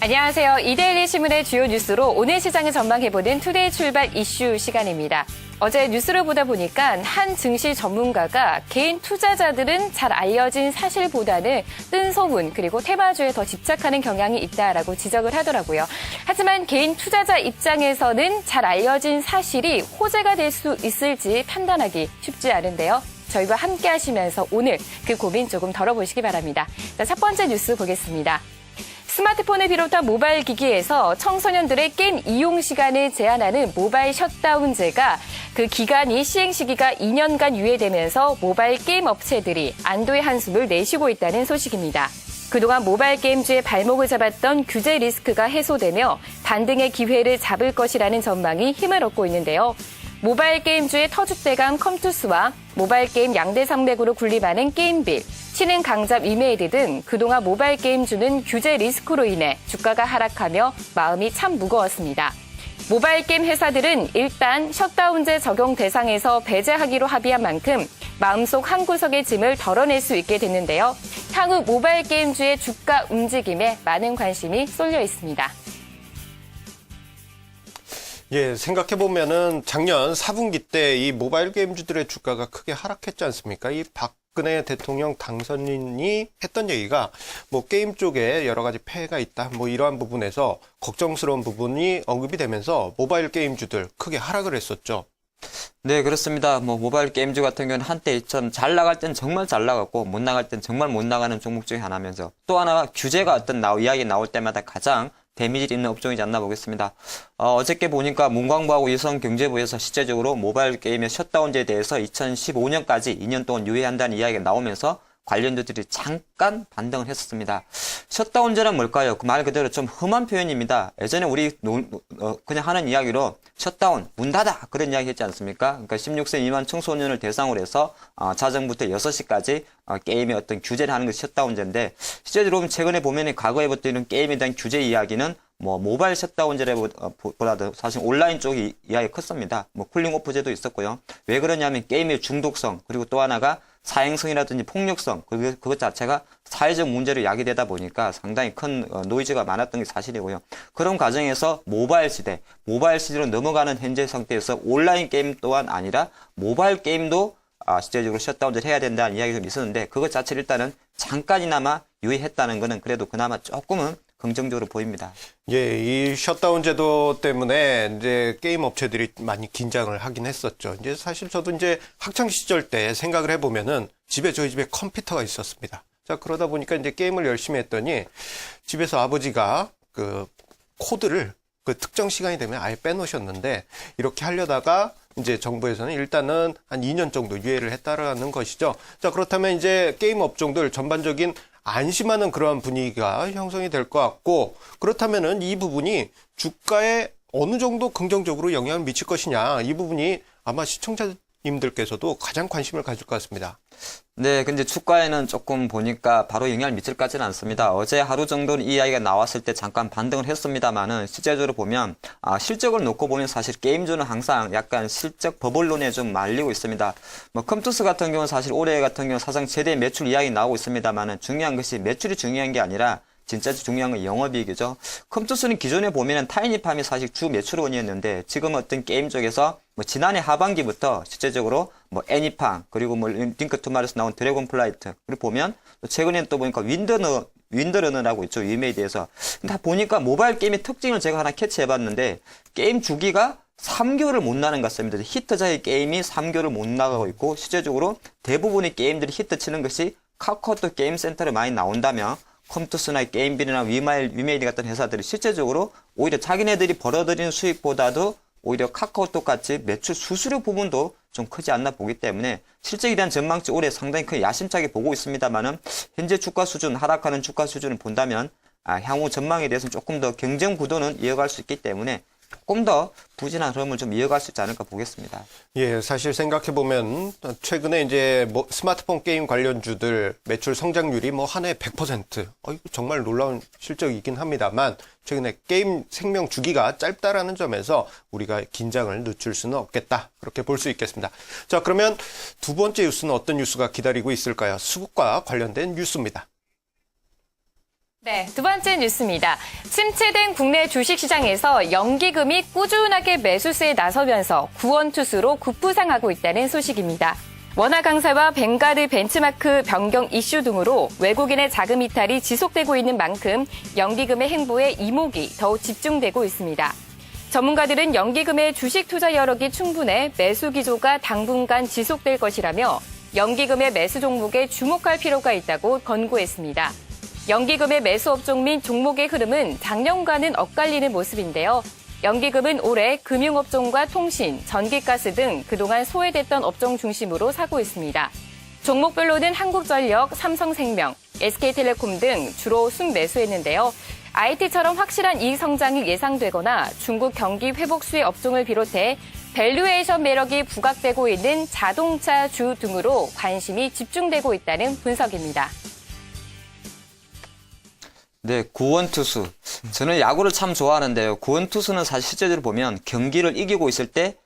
안녕하세요. 이데일리 신문의 주요 뉴스로 오늘 시장을 전망해보는 투데이 출발 이슈 시간입니다. 어제 뉴스를 보다 보니까 한 증시 전문가가 개인 투자자들은 잘 알려진 사실보다는 뜬소문 그리고 테마주에 더 집착하는 경향이 있다라고 지적을 하더라고요. 하지만 개인 투자자 입장에서는 잘 알려진 사실이 호재가 될 수 있을지 판단하기 쉽지 않은데요. 저희와 함께 하시면서 오늘 그 고민 조금 덜어보시기 바랍니다. 자, 첫 번째 뉴스 보겠습니다. 스마트폰을 비롯한 모바일 기기에서 청소년들의 게임 이용 시간을 제한하는 모바일 셧다운제가 그 기간이 시행 시기가 2년간 유예되면서 모바일 게임 업체들이 안도의 한숨을 내쉬고 있다는 소식입니다. 그동안 모바일 게임주의 발목을 잡았던 규제 리스크가 해소되며 반등의 기회를 잡을 것이라는 전망이 힘을 얻고 있는데요. 모바일 게임주의 터줏대감 컴투스와 모바일 게임 양대 산맥으로 군림하는 게임빌, 신흥 강잡 위메이드 등 그동안 모바일 게임주는 규제 리스크로 인해 주가가 하락하며 마음이 참 무거웠습니다. 모바일 게임 회사들은 일단 셧다운제 적용 대상에서 배제하기로 합의한 만큼 마음속 한구석의 짐을 덜어낼 수 있게 됐는데요. 향후 모바일 게임주의 주가 움직임에 많은 관심이 쏠려 있습니다. 예, 생각해보면은 작년 4분기 때 이 모바일 게임주들의 주가가 크게 하락했지 않습니까? 이 박근혜 대통령 당선인이 했던 얘기가 뭐 게임 쪽에 여러 가지 폐해가 있다. 뭐 이러한 부분에서 걱정스러운 부분이 언급이 되면서 모바일 게임주들 크게 하락을 했었죠. 네, 그렇습니다. 모바일 게임주 같은 경우는 한때 이처럼 잘 나갈 땐 정말 잘 나갔고 못 나갈 땐 정말 못 나가는 종목 중에 하나면서 또 하나 규제가 이야기 나올 때마다 가장 데미지 있는 업종이지 않나 보겠습니다. 어저께 보니까 문광부하고 유성경제부에서 실제적으로 모바일 게임의 셧다운제에 대해서 2015년까지 2년 동안 유예한다는 이야기가 나오면서 관련주들이 잠깐 반등을 했었습니다. 셧다운제란 뭘까요? 그 말 그대로 좀 험한 표현입니다. 예전에 우리 그냥 하는 이야기로 셧다운, 문 닫아 그런 이야기 했지 않습니까? 그러니까 16세 미만 청소년을 대상으로 해서 자정부터 6시까지 게임의 어떤 규제를 하는 것이 셧다운제인데 실제로 최근에 보면 과거에부터 이런 게임에 대한 규제 이야기는 모바일 셧다운제보다도 사실 온라인 쪽이 이야기가 컸습니다. 쿨링오프제도 있었고요. 왜 그러냐면 게임의 중독성 그리고 또 하나가 사행성이라든지 폭력성 그것 자체가 사회적 문제로 야기되다 보니까 상당히 큰 노이즈가 많았던 게 사실이고요. 그런 과정에서 모바일 시대로 넘어가는 현재 상태에서 온라인 게임 또한 아니라 모바일 게임도 실제적으로 셧다운을 해야 된다는 이야기가 좀 있었는데 그것 자체를 일단은 잠깐이나마 유예했다는 거는 그래도 그나마 조금은 긍정적으로 보입니다. 예, 이 셧다운 제도 때문에 이제 게임 업체들이 많이 긴장을 하긴 했었죠. 이제 사실 저도 이제 학창 시절 때 생각을 해보면은 저희 집에 컴퓨터가 있었습니다. 자, 그러다 보니까 이제 게임을 열심히 했더니 집에서 아버지가 그 코드를 그 특정 시간이 되면 아예 빼놓으셨는데 이렇게 하려다가 이제 정부에서는 일단은 한 2년 정도 유예를 했다라는 것이죠. 자, 그렇다면 이제 게임 업종들 전반적인 안심하는 그러한 분위기가 형성이 될 것 같고 그렇다면은 이 부분이 주가에 어느 정도 긍정적으로 영향을 미칠 것이냐 이 부분이 아마 시청자님들께서도 가장 관심을 가질 것 같습니다. 네, 근데 주가에는 조금 보니까 바로 영향을 미칠 것 같지는 않습니다. 어제 하루 정도는 이 이야기가 나왔을 때 잠깐 반등을 했습니다만은 실제적으로 보면 실적을 놓고 보면 사실 게임주는 항상 약간 실적 버블론에 좀 말리고 있습니다. 컴투스 같은 경우는 사실 올해 같은 경우 사상 최대 매출 이야기 나오고 있습니다만은 중요한 것이 매출이 중요한 게 아니라 진짜 중요한 건 영업이익이죠. 컴투스는 기존에 보면은 타이니팜이 사실 주 매출원이었는데 지금 어떤 게임 쪽에서 지난해 하반기부터 실제적으로 애니팡 그리고 링크 투마르에서 나온 드래곤 플라이트 그리고 보면 최근에는 또 보니까 윈드러너라고 있죠. 위메이드에서. 다 보니까 모바일 게임의 특징을 제가 하나 캐치해봤는데 게임 주기가 3개월을 못 나는 것 같습니다. 히트작의 게임이 3개월을 못 나가고 있고 실제적으로 대부분의 게임들이 히트 치는 것이 카카오톡 게임 센터를 많이 나온다면 컴투스나 게임빌이나 위메이드 같은 회사들이 실제적으로 오히려 자기네들이 벌어들이는 수익보다도 오히려 카카오톡 같이 매출 수수료 부분도 좀 크지 않나 보기 때문에 실적에 대한 전망치 올해 상당히 큰 야심차게 보고 있습니다만은 현재 주가 수준, 하락하는 주가 수준을 본다면 향후 전망에 대해서는 조금 더 경쟁 구도는 이어갈 수 있기 때문에 조금 더 부진한 흐름을 좀 이어갈 수 있지 않을까 보겠습니다. 예, 사실 생각해보면 최근에 이제 스마트폰 게임 관련주들 매출 성장률이 한 해 100%. 정말 놀라운 실적이긴 합니다만 최근에 게임 생명 주기가 짧다라는 점에서 우리가 긴장을 늦출 수는 없겠다. 그렇게 볼 수 있겠습니다. 자, 그러면 두 번째 뉴스는 어떤 뉴스가 기다리고 있을까요? 수급과 관련된 뉴스입니다. 네, 두 번째 뉴스입니다. 침체된 국내 주식시장에서 연기금이 꾸준하게 매수세에 나서면서 구원투수로 급부상하고 있다는 소식입니다. 원화 강세와 벵가드 벤치마크 변경 이슈 등으로 외국인의 자금 이탈이 지속되고 있는 만큼 연기금의 행보에 이목이 더욱 집중되고 있습니다. 전문가들은 연기금의 주식 투자 여력이 충분해 매수 기조가 당분간 지속될 것이라며 연기금의 매수 종목에 주목할 필요가 있다고 권고했습니다. 연기금의 매수 업종 및 종목의 흐름은 작년과는 엇갈리는 모습인데요. 연기금은 올해 금융업종과 통신, 전기가스 등 그동안 소외됐던 업종 중심으로 사고 있습니다. 종목별로는 한국전력, 삼성생명, SK텔레콤 등 주로 순매수했는데요. IT처럼 확실한 이익 성장이 예상되거나 중국 경기 회복 수혜 업종을 비롯해 밸류에이션 매력이 부각되고 있는 자동차주 등으로 관심이 집중되고 있다는 분석입니다. 네, 구원투수. 저는 야구를 참 좋아하는데요. 구원투수는 사실 실제적으로 보면 경기를 이기고 있을 때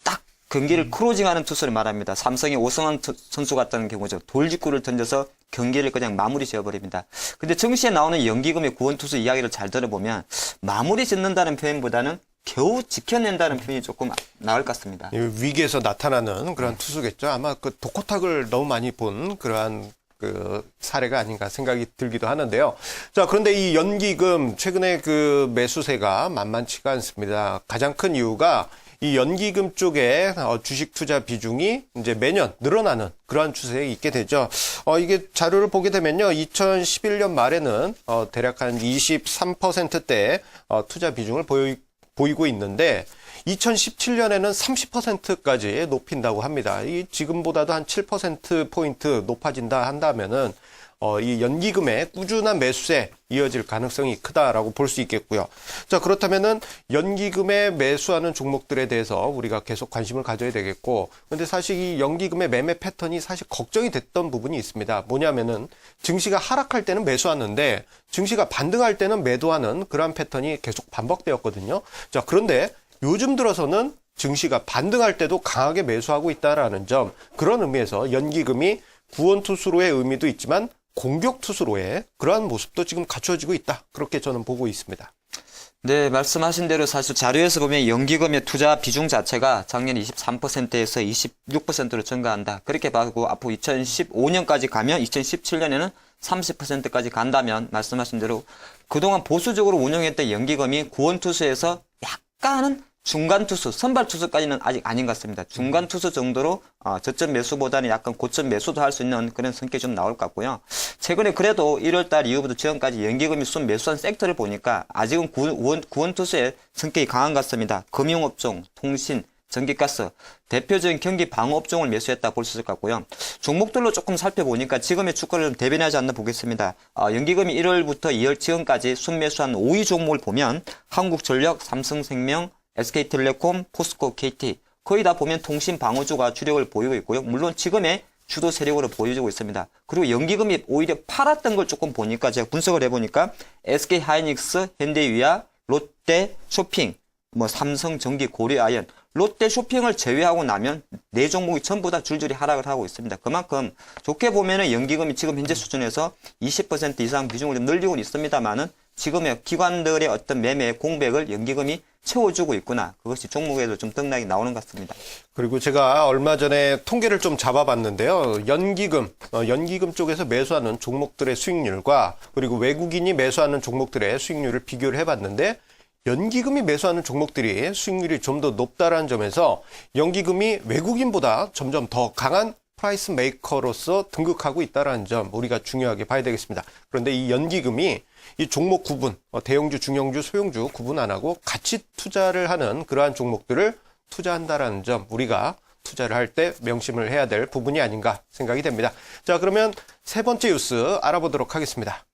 딱 경기를 크로징하는 투수를 말합니다. 삼성의 오승환 선수 같은 경우죠. 돌직구를 던져서 경기를 그냥 마무리 지어버립니다. 근데 정시에 나오는 연기금의 구원투수 이야기를 잘 들어보면 마무리 짓는다는 표현보다는 겨우 지켜낸다는 표현이 조금 나을 것 같습니다. 위기에서 나타나는 그런 투수겠죠. 아마 그 독호탁을 너무 많이 본 그러한 그 사례가 아닌가 생각이 들기도 하는데요. 자, 그런데 이 연기금 최근에 그 매수세가 만만치가 않습니다. 가장 큰 이유가 이 연기금 쪽에 주식 투자 비중이 이제 매년 늘어나는 그러한 추세에 있게 되죠. 이게 자료를 보게 되면요. 2011년 말에는 대략 한 23%대 투자 비중을 보이고 있는데 2017년에는 30%까지 높인다고 합니다. 이 지금보다도 한 7%포인트 높아진다 한다면은 이 연기금의 꾸준한 매수세 이어질 가능성이 크다라고 볼 수 있겠고요. 자, 그렇다면은 연기금에 매수하는 종목들에 대해서 우리가 계속 관심을 가져야 되겠고, 근데 사실 이 연기금의 매매 패턴이 사실 걱정이 됐던 부분이 있습니다. 뭐냐면은 증시가 하락할 때는 매수하는데 증시가 반등할 때는 매도하는 그러한 패턴이 계속 반복되었거든요. 자, 그런데 요즘 들어서는 증시가 반등할 때도 강하게 매수하고 있다라는 점, 그런 의미에서 연기금이 구원투수로의 의미도 있지만 공격투수로의 그러한 모습도 지금 갖춰지고 있다. 그렇게 저는 보고 있습니다. 네, 말씀하신 대로 사실 자료에서 보면 연기금의 투자 비중 자체가 작년 23%에서 26%로 증가한다. 그렇게 봐고 앞으로 2015년까지 가면 2017년에는 30%까지 간다면 말씀하신 대로 그동안 보수적으로 운영했던 연기금이 구원투수에서 약간은 중간 투수, 선발 투수까지는 아직 아닌 것 같습니다. 중간 투수 정도로 저점 매수보다는 약간 고점 매수도 할 수 있는 그런 성격이 좀 나올 것 같고요. 최근에 그래도 1월달 이후부터 지금까지 연기금이 순 매수한 섹터를 보니까 아직은 구원 투수의 성격이 강한 것 같습니다. 금융업종, 통신, 전기가스, 대표적인 경기 방어업종을 매수했다 볼 수 있을 것 같고요. 종목들로 조금 살펴보니까 지금의 주가를 좀 대변하지 않나 보겠습니다. 연기금이 1월부터 2월 지금까지 순매수한 5위 종목을 보면 한국전력, 삼성생명, SK텔레콤, 포스코, KT 거의 다 보면 통신 방어주가 주력을 보이고 있고요. 물론 지금의 주도 세력으로 보여지고 있습니다. 그리고 연기금이 오히려 팔았던 걸 조금 보니까 제가 분석을 해보니까 SK하이닉스, 현대위아, 롯데, 쇼핑, 삼성전기, 고려아연, 롯데 쇼핑을 제외하고 나면 네 종목이 전부 다 줄줄이 하락을 하고 있습니다. 그만큼 좋게 보면은 연기금이 지금 현재 수준에서 20% 이상 비중을 좀 늘리고 있습니다만은 지금의 기관들의 어떤 매매 공백을 연기금이 채워주고 있구나. 그것이 종목에도 좀 등락이 나오는 것 같습니다. 그리고 제가 얼마 전에 통계를 좀 잡아봤는데요. 연기금 쪽에서 매수하는 종목들의 수익률과 그리고 외국인이 매수하는 종목들의 수익률을 비교를 해봤는데 연기금이 매수하는 종목들이 수익률이 좀 더 높다라는 점에서 연기금이 외국인보다 점점 더 강한 프라이스 메이커로서 등극하고 있다는 점 우리가 중요하게 봐야 되겠습니다. 그런데 이 연기금이 이 종목 구분, 대형주, 중형주, 소형주 구분 안 하고 같이 투자를 하는 그러한 종목들을 투자한다라는 점 우리가 투자를 할 때 명심을 해야 될 부분이 아닌가 생각이 됩니다. 자, 그러면 세 번째 뉴스 알아보도록 하겠습니다.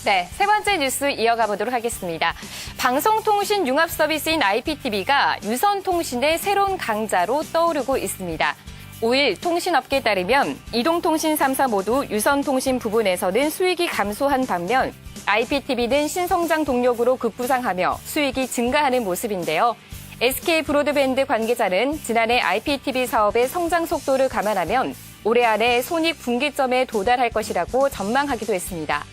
네, 세 번째 뉴스 이어가 보도록 하겠습니다. 방송통신 융합 서비스인 IPTV가 유선통신의 새로운 강자로 떠오르고 있습니다. 5일 통신업계에 따르면 이동통신 3사 모두 유선통신 부분에서는 수익이 감소한 반면 IPTV는 신성장 동력으로 급부상하며 수익이 증가하는 모습인데요. SK 브로드밴드 관계자는 지난해 IPTV 사업의 성장 속도를 감안하면 올해 안에 손익 분기점에 도달할 것이라고 전망하기도 했습니다.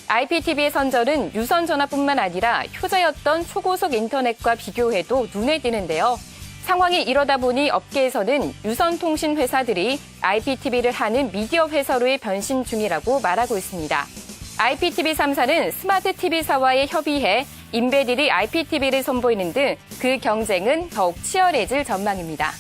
IPTV의 선전은 유선 전화뿐만 아니라 효자였던 초고속 인터넷과 비교해도 눈에 띄는데요. 상황이 이러다 보니 업계에서는 유선통신 회사들이 IPTV를 하는 미디어 회사로의 변신 중이라고 말하고 있습니다. IPTV 3사는 스마트 TV사와의 협의해 인베디리 IPTV를 선보이는 등 그 경쟁은 더욱 치열해질 전망입니다.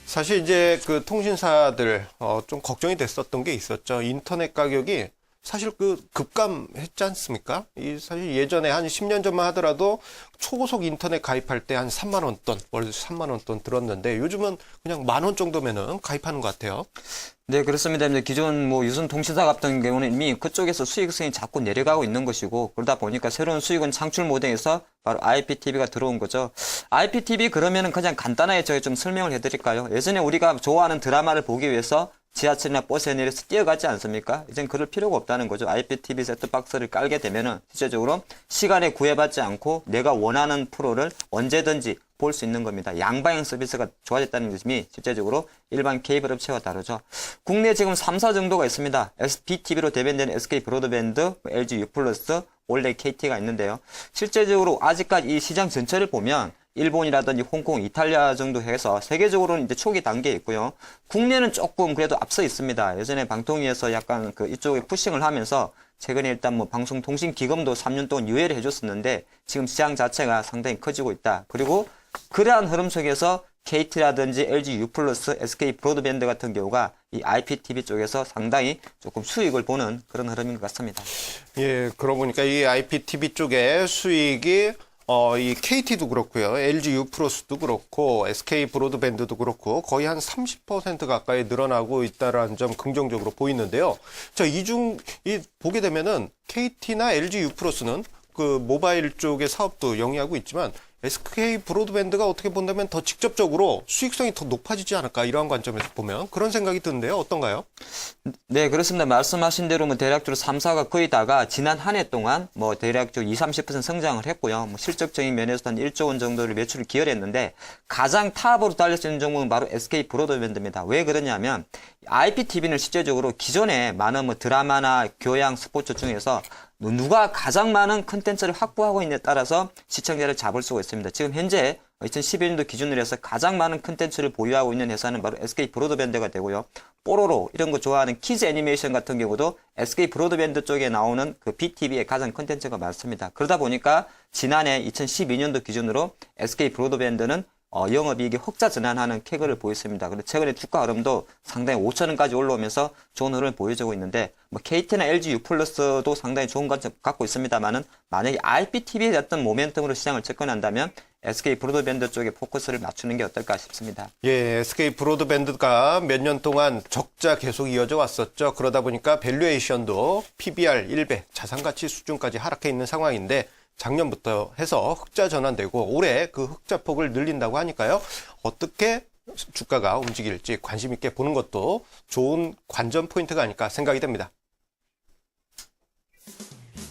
사실 이제 그 통신사들 좀 걱정이 됐었던 게 있었죠. 인터넷 가격이 사실 그 급감했지 않습니까? 이 사실 예전에 한 10년 전만 하더라도 초고속 인터넷 가입할 때 한 3만 원 돈, 월 3만 원 돈 들었는데 요즘은 그냥 10,000원 정도면은 가입하는 것 같아요. 네, 그렇습니다. 이제 기존 유선 통신사 같은 경우는 이미 그쪽에서 수익성이 자꾸 내려가고 있는 것이고, 그러다 보니까 새로운 수익은 창출 모델에서 바로 IPTV가 들어온 거죠. IPTV 그러면은 그냥 간단하게 저희 좀 설명을 해드릴까요? 예전에 우리가 좋아하는 드라마를 보기 위해서 지하철이나 버스에 내려서 뛰어가지 않습니까? 이젠 그럴 필요가 없다는 거죠. IPTV 세트박스를 깔게 되면은 실제적으로 시간에 구애받지 않고 내가 원하는 프로를 언제든지 볼 수 있는 겁니다. 양방향 서비스가 좋아졌다는 점이 실제적으로 일반 케이블 업체와 다르죠. 국내에 지금 3사 정도가 있습니다. BTV로 대변되는 SK 브로드밴드, LG U+, 원래 KT가 있는데요. 실제적으로 아직까지 이 시장 전체를 보면 일본이라든지 홍콩, 이탈리아 정도 해서 세계적으로는 이제 초기 단계에 있고요. 국내는 조금 그래도 앞서 있습니다. 예전에 방통위에서 약간 이쪽에 푸싱을 하면서 최근에 일단 방송통신기금도 3년 동안 유예를 해줬었는데 지금 시장 자체가 상당히 커지고 있다. 그리고 그러한 흐름 속에서 KT라든지 LG U+, SK 브로드밴드 같은 경우가 이 IPTV 쪽에서 상당히 조금 수익을 보는 그런 흐름인 것 같습니다. 예, 그러고 보니까 이 IPTV 쪽에 수익이 이 KT도 그렇고요. LG U+도 그렇고 SK 브로드밴드도 그렇고 거의 한 30% 가까이 늘어나고 있다라는 점 긍정적으로 보이는데요. 자, 보게 되면은 KT나 LG U+는 그 모바일 쪽의 사업도 영위하고 있지만 SK 브로드밴드가 어떻게 본다면 더 직접적으로 수익성이 더 높아지지 않을까 이러한 관점에서 보면 그런 생각이 드는데요. 어떤가요? 네, 그렇습니다. 말씀하신 대로 대략적으로 3사가 거의 다가 지난 한 해 동안 대략적으로 20-30% 성장을 했고요. 실적적인 면에서 한 1조 원 정도를 매출을 기여했는데 가장 탑으로 달릴 수 있는 종목은 바로 SK 브로드밴드입니다. 왜 그러냐면 IPTV는 실제적으로 기존에 많은 드라마나 교양, 스포츠 중에서 누가 가장 많은 콘텐츠를 확보하고 있느냐에 따라서 시청자를 잡을 수가 있습니다. 지금 현재 2011년도 기준으로 해서 가장 많은 콘텐츠를 보유하고 있는 회사는 바로 SK 브로드밴드가 되고요. 뽀로로 이런 거 좋아하는 키즈 애니메이션 같은 경우도 SK 브로드밴드 쪽에 나오는 그 BTV에 가장 콘텐츠가 많습니다. 그러다 보니까 지난해 2012년도 기준으로 SK 브로드밴드는 영업이익이 흑자 전환하는 쾌거를 보였습니다. 그리고 최근에 주가 흐름도 상당히 5,000원까지 올라오면서 좋은 흐름을 보여주고 있는데 KT나 LG U+도 상당히 좋은 관점 갖고 있습니다만은 만약에 IPTV의 어떤 모멘텀으로 시장을 접근한다면 SK 브로드밴드 쪽에 포커스를 맞추는 게 어떨까 싶습니다. 예, SK 브로드밴드가 몇 년 동안 적자 계속 이어져 왔었죠. 그러다 보니까 밸류에이션도 PBR 1배, 자산가치 수준까지 하락해 있는 상황인데 작년부터 해서 흑자 전환되고 올해 그 흑자폭을 늘린다고 하니까요. 어떻게 주가가 움직일지 관심 있게 보는 것도 좋은 관전 포인트가 아닐까 생각이 됩니다.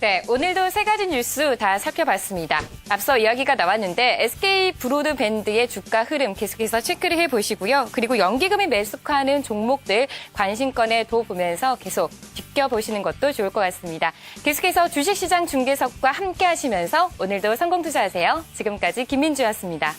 네, 오늘도 세 가지 뉴스 다 살펴봤습니다. 앞서 이야기가 나왔는데 SK 브로드밴드의 주가 흐름 계속해서 체크를 해보시고요. 그리고 연기금이 매수하는 종목들 관심권에 둬보면서 계속 지켜보시는 것도 좋을 것 같습니다. 계속해서 주식시장 중계석과 함께 하시면서 오늘도 성공 투자하세요. 지금까지 김민주였습니다.